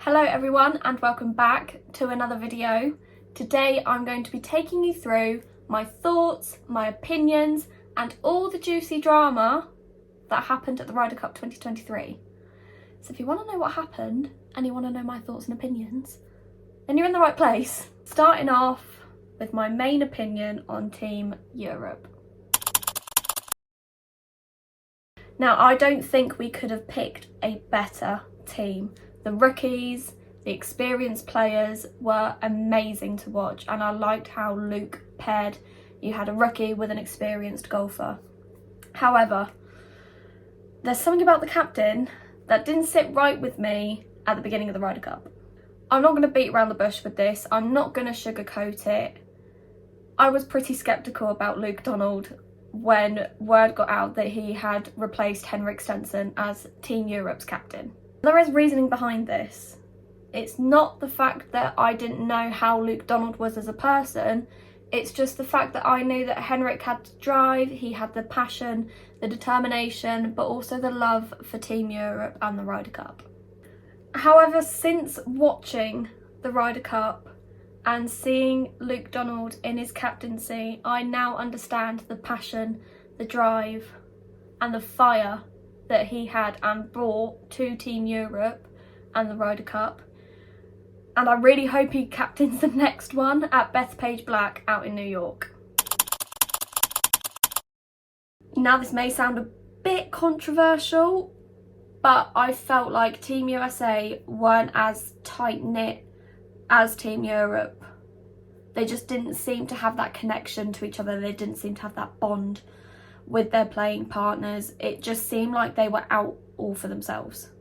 Hello everyone and welcome back to another video. Today I'm going to be taking you through my thoughts, my opinions and all the juicy drama that happened at the Ryder Cup 2023. So if you want to know what happened and you want to know my thoughts and opinions, then you're in the right place. Starting off with my main opinion on Team Europe. Now I don't think we could have picked a better team. The rookies, the experienced players were amazing to watch, and I liked how Luke paired. You had a rookie with an experienced golfer. However, there's something about the captain that didn't sit right with me at the beginning of the Ryder Cup. I'm not going to beat around the bush with this. I'm not going to sugarcoat it. I was pretty sceptical about Luke Donald when word got out that he had replaced Henrik Stenson as Team Europe's captain. There is reasoning behind this. It's not the fact that I didn't know how Luke Donald was as a person, it's just the fact that I knew that Henrik had the drive, he had the passion, the determination, but also the love for Team Europe and the Ryder Cup. However, since watching the Ryder Cup and seeing Luke Donald in his captaincy, I now understand the passion, the drive and the fire that he had and brought to Team Europe and the Ryder Cup, and I really hope he captains the next one at Bethpage Black out in New York. Now this may sound a bit controversial, but I felt like Team USA weren't as tight-knit as Team Europe. They just didn't seem to have that connection to each other, they didn't seem to have that bond with their playing partners. It just seemed like they were out all for themselves,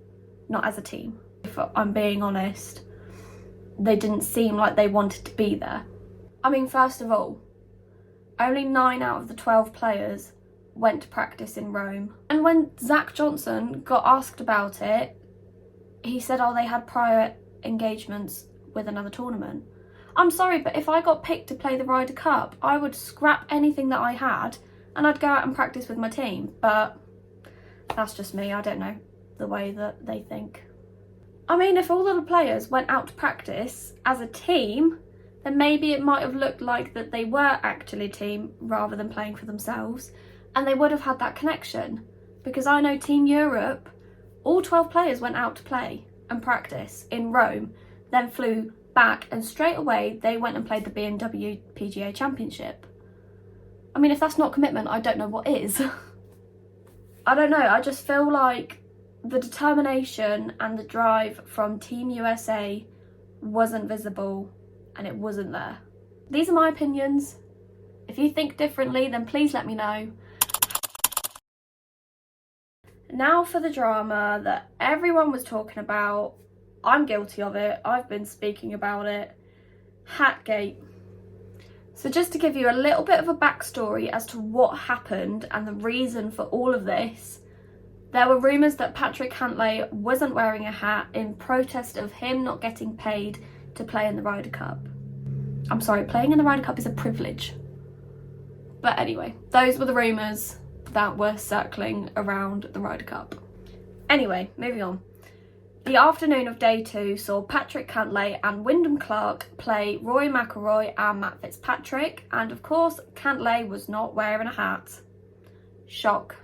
not as a team. If I'm being honest, they didn't seem like they wanted to be there. I mean, first of all, only 9 out of the 12 players went to practice in Rome. And when Zach Johnson got asked about it, he said, oh, they had prior engagements with another tournament. I'm sorry, but if I got picked to play the Ryder Cup, I would scrap anything that I had and I'd go out and practice with my team, but that's just me. I don't know the way that they think. I mean, if all of the players went out to practice as a team, then maybe it might have looked like that they were actually a team rather than playing for themselves, and they would have had that connection. Because I know Team Europe, all 12 players went out to play and practice in Rome, then flew back, and straight away they went and played the BMW PGA Championship. I mean, if that's not commitment, I don't know what is. I don't know, I just feel like the determination and the drive from Team USA wasn't visible and it wasn't there. These are my opinions. If you think differently, then please let me know. Now for the drama that everyone was talking about. I'm guilty of it, I've been speaking about it. Hatgate. So just to give you a little bit of a backstory as to what happened and the reason for all of this, there were rumours that Patrick Cantlay wasn't wearing a hat in protest of him not getting paid to play in the Ryder Cup. I'm sorry, playing in the Ryder Cup is a privilege. But anyway, those were the rumours that were circling around the Ryder Cup. Anyway, moving on. The afternoon of day 2 saw Patrick Cantlay and Wyndham Clark play Rory McIlroy and Matt Fitzpatrick, and of course Cantlay was not wearing a hat. Shock.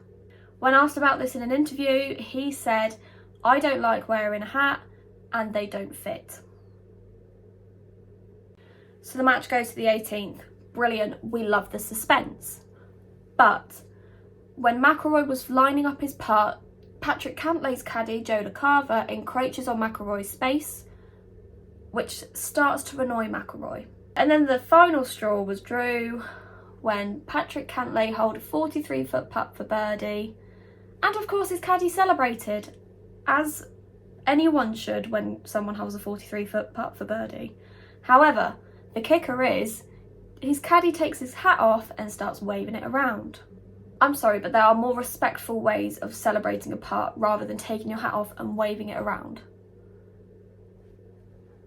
When asked about this in an interview, he said, I don't like wearing a hat and they don't fit. So the match goes to the 18th. Brilliant, we love the suspense. But when McIlroy was lining up his putt, Patrick Cantlay's caddy, Joe LaCava, encroaches on McIlroy's space, which starts to annoy McIlroy. And then the final straw was drew when Patrick Cantlay held a 43-foot putt for birdie. And of course his caddy celebrated, as anyone should when someone holds a 43-foot putt for birdie. However, the kicker is, his caddy takes his hat off and starts waving it around. I'm sorry, but there are more respectful ways of celebrating a putt rather than taking your hat off and waving it around.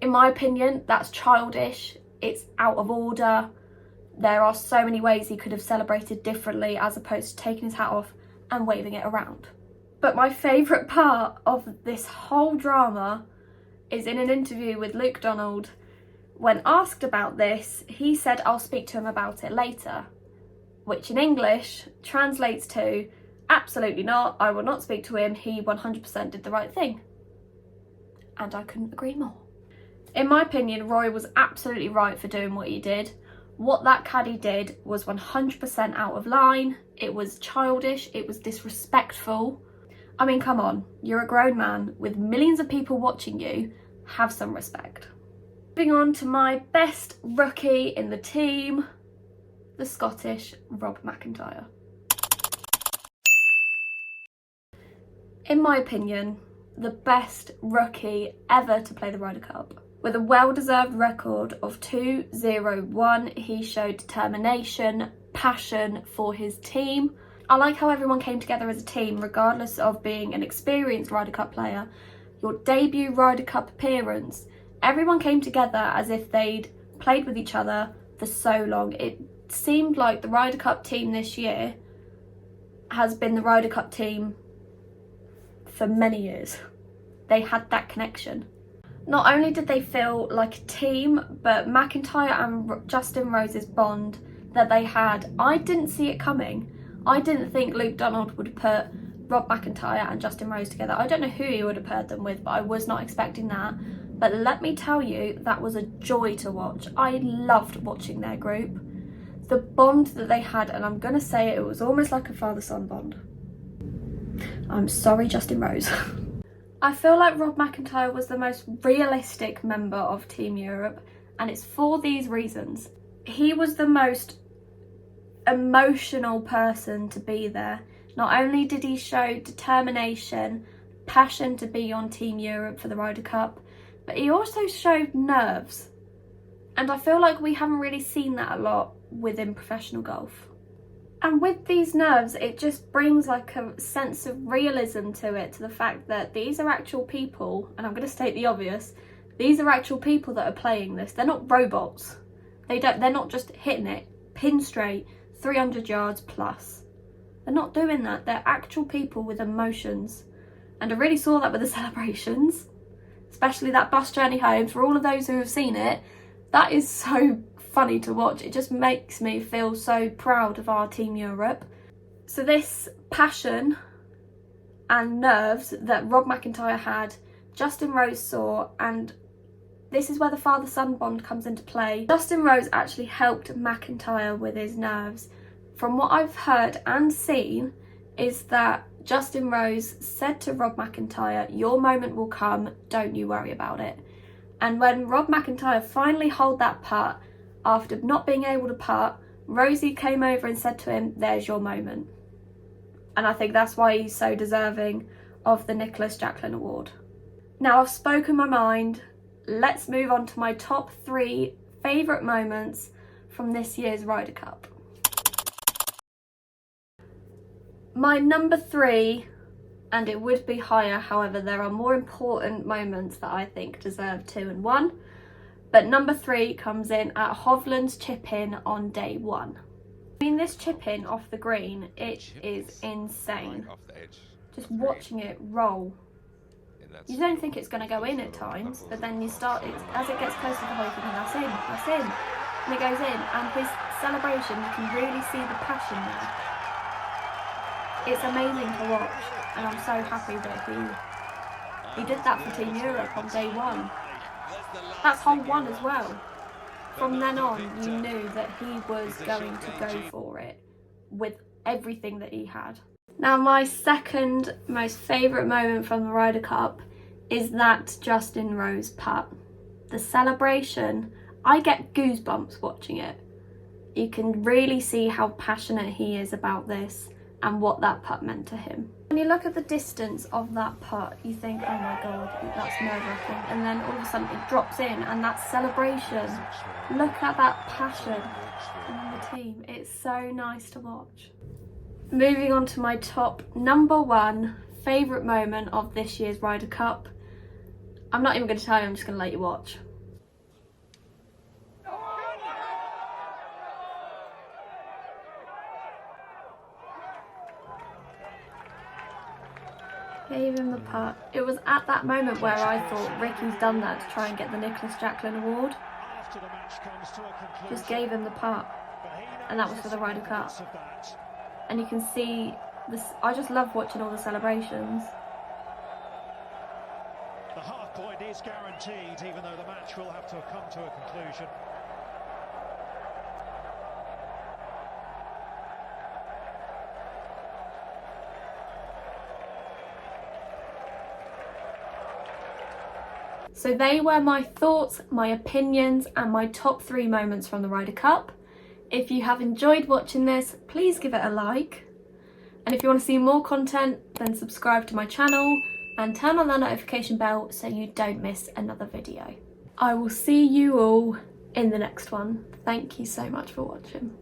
In my opinion, that's childish, it's out of order. There are so many ways he could have celebrated differently as opposed to taking his hat off and waving it around. But my favourite part of this whole drama is in an interview with Luke Donald. When asked about this, he said, "I'll speak to him about it later," which in English translates to, "Absolutely not, I will not speak to him, he 100% did the right thing." And I couldn't agree more. In my opinion, Roy was absolutely right for doing what he did. What that caddy did was 100% out of line, it was childish, it was disrespectful. I mean, come on, you're a grown man with millions of people watching you, have some respect. Moving on to my best rookie in the team, the Scottish Rob McIntyre. In my opinion, the best rookie ever to play the Ryder Cup. With a well-deserved record of 2-0-1, he showed determination, passion for his team. I like how everyone came together as a team, regardless of being an experienced Ryder Cup player. Your debut Ryder Cup appearance, everyone came together as if they'd played with each other for so long. It seemed like the Ryder Cup team this year has been the Ryder Cup team for many years. They had that connection. Not only did they feel like a team, but McIntyre and Justin Rose's bond that they had, I didn't see it coming. I didn't think Luke Donald would put Rob McIntyre and Justin Rose together. I don't know who he would have paired them with, but I was not expecting that. But let me tell you, that was a joy to watch. I loved watching their group. The bond that they had, and I'm going to say it was almost like a father-son bond. I'm sorry, Justin Rose. I feel like Rob McIntyre was the most realistic member of Team Europe, and it's for these reasons. He was the most emotional person to be there. Not only did he show determination, passion to be on Team Europe for the Ryder Cup, but he also showed nerves. And I feel like we haven't really seen that a lot within professional golf. And with these nerves, it just brings like a sense of realism to it, to the fact that these are actual people, and I'm going to state the obvious, these are actual people that are playing this. They're not robots. They're not just hitting it pin straight, 300 yards plus. They're not doing that. They're actual people with emotions. And I really saw that with the celebrations, especially that bus journey home. For all of those who have seen it, that is so funny to watch. It just makes me feel so proud of our Team Europe. So this passion and nerves that Rob McIntyre had, Justin Rose saw, and this is where the father-son bond comes into play. Justin Rose actually helped McIntyre with his nerves. From what I've heard and seen is that Justin Rose said to Rob McIntyre, "Your moment will come, don't you worry about it." And when Rob McIntyre finally holed that putt, after not being able to putt, Rosie came over and said to him, "There's your moment." And I think that's why he's so deserving of the Nicholas Jacklin Award. Now I've spoken my mind. Let's move on to my top 3 favourite moments from this year's Ryder Cup. My number 3, and it would be higher, however there are more important moments that I think deserve 2 and 1, but number 3 comes in at Hovland's chip-in on day 1. I mean, this chip-in off the green, it is insane. Just watching it roll. You don't think it's going to go in at times, but then you start, as it gets closer to the hole, you think, that's in, and it goes in, and his celebration, you can really see the passion there. It's amazing to watch, and I'm so happy that he did that for Team Europe on day 1. That's hole 1 as well. From then on, you knew that he was going to go for it with everything that he had. Now, my second most favourite moment from the Ryder Cup is that Justin Rose putt. The celebration, I get goosebumps watching it. You can really see how passionate he is about this and what that putt meant to him. When you look at the distance of that putt, you think, oh my god, that's nerve-wracking. And then all of a sudden it drops in, and that celebration, look at that passion in the team. It's so nice to watch. Moving on to my top number 1 favourite moment of this year's Ryder Cup. I'm not even going to tell you, I'm just going to let you watch. Here gave him the putt. It was at that moment where I thought Ricky's done that to try and get the Nicholas Jacklin award. Just gave him the putt, and that was for the Ryder Cup. And you can see this. I just love watching all the celebrations. The half point is guaranteed, even though the match will have to come to a conclusion. So they were my thoughts, my opinions, and my top 3 moments from the Ryder Cup. If you have enjoyed watching this, please give it a like. And if you want to see more content, then subscribe to my channel and turn on that notification bell so you don't miss another video. I will see you all in the next one. Thank you so much for watching.